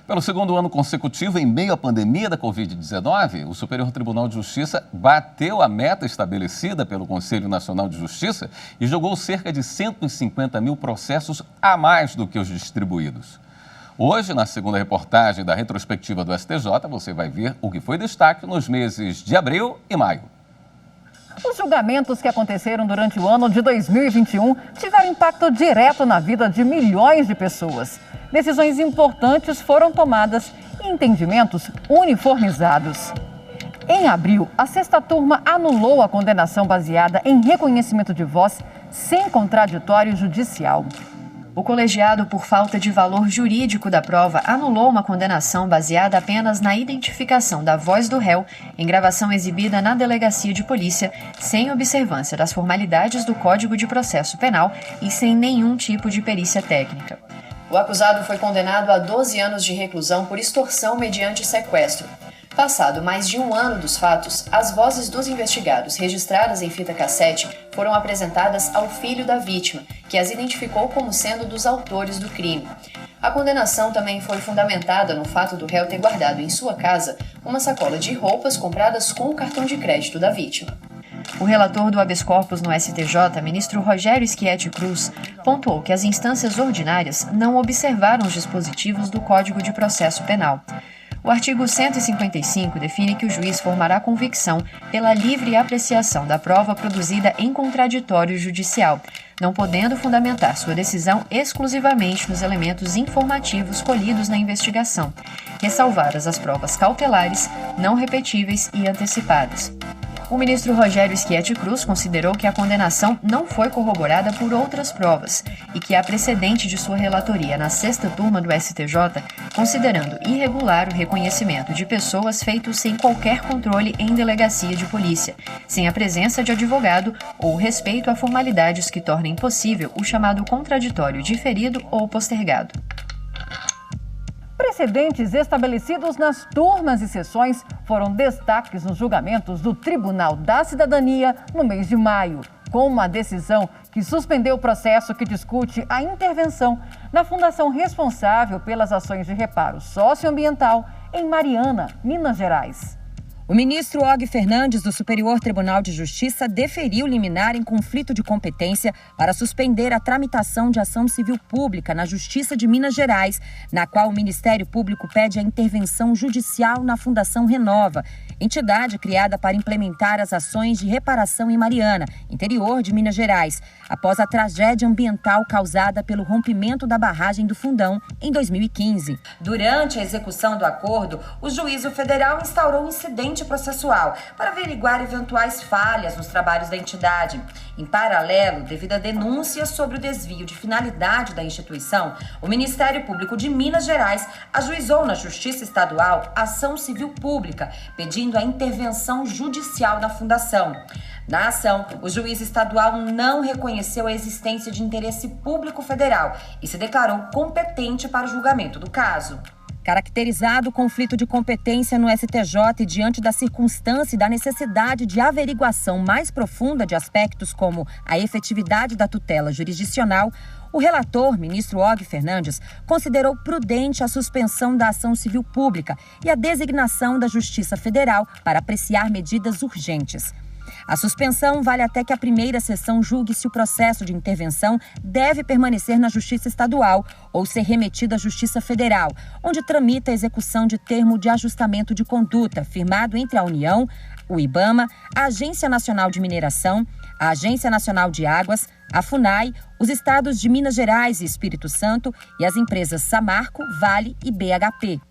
Pelo segundo ano consecutivo, em meio à pandemia da Covid-19, o Superior Tribunal de Justiça bateu a meta estabelecida pelo Conselho Nacional de Justiça e julgou cerca de 150 mil processos a mais do que os distribuídos. Hoje, na segunda reportagem da retrospectiva do STJ, você vai ver o que foi destaque nos meses de abril e maio. Os julgamentos que aconteceram durante o ano de 2021 tiveram impacto direto na vida de milhões de pessoas. Decisões importantes foram tomadas e entendimentos uniformizados. Em abril, a sexta turma anulou a condenação baseada em reconhecimento de voz sem contraditório judicial. O colegiado, por falta de valor jurídico da prova, anulou uma condenação baseada apenas na identificação da voz do réu em gravação exibida na delegacia de polícia, sem observância das formalidades do Código de Processo Penal e sem nenhum tipo de perícia técnica. O acusado foi condenado a 12 anos de reclusão por extorsão mediante sequestro. Passado mais de um ano dos fatos, as vozes dos investigados registradas em fita cassete foram apresentadas ao filho da vítima, que as identificou como sendo dos autores do crime. A condenação também foi fundamentada no fato do réu ter guardado em sua casa uma sacola de roupas compradas com o cartão de crédito da vítima. O relator do habeas corpus no STJ, ministro Rogério Schietti Cruz, pontuou que as instâncias ordinárias não observaram os dispositivos do Código de Processo Penal. O artigo 155 define que o juiz formará convicção pela livre apreciação da prova produzida em contraditório judicial, não podendo fundamentar sua decisão exclusivamente nos elementos informativos colhidos na investigação, ressalvadas as provas cautelares, não repetíveis e antecipadas. O ministro Rogério Schietti Cruz considerou que a condenação não foi corroborada por outras provas e que há precedente de sua relatoria na sexta turma do STJ, considerando irregular o reconhecimento de pessoas feito sem qualquer controle em delegacia de polícia, sem a presença de advogado ou respeito a formalidades que tornem possível o chamado contraditório diferido ou postergado. Precedentes estabelecidos nas turmas e sessões foram destaques nos julgamentos do Tribunal da Cidadania no mês de maio, com uma decisão que suspendeu o processo que discute a intervenção na fundação responsável pelas ações de reparo socioambiental em Mariana, Minas Gerais. O ministro Og Fernandes, do Superior Tribunal de Justiça, deferiu liminar em conflito de competência para suspender a tramitação de ação civil pública na Justiça de Minas Gerais, na qual o Ministério Público pede a intervenção judicial na Fundação Renova, entidade criada para implementar as ações de reparação em Mariana, interior de Minas Gerais, após a tragédia ambiental causada pelo rompimento da barragem do Fundão em 2015. Durante a execução do acordo, o juízo federal instaurou um incidente processual para averiguar eventuais falhas nos trabalhos da entidade. Em paralelo, devido a denúncias sobre o desvio de finalidade da instituição, o Ministério Público de Minas Gerais ajuizou na Justiça Estadual ação civil pública, pedindo a intervenção judicial na fundação. Na ação, o juiz estadual não reconheceu a existência de interesse público federal e se declarou competente para o julgamento do caso. Caracterizado o conflito de competência no STJ e diante da circunstância e da necessidade de averiguação mais profunda de aspectos como a efetividade da tutela jurisdicional, o relator, ministro Og Fernandes, considerou prudente a suspensão da ação civil pública e a designação da Justiça Federal para apreciar medidas urgentes. A suspensão vale até que a primeira sessão julgue se o processo de intervenção deve permanecer na Justiça Estadual ou ser remetido à Justiça Federal, onde tramita a execução de termo de ajustamento de conduta firmado entre a União, o IBAMA, a Agência Nacional de Mineração, a Agência Nacional de Águas, a FUNAI, os estados de Minas Gerais e Espírito Santo e as empresas Samarco, Vale e BHP.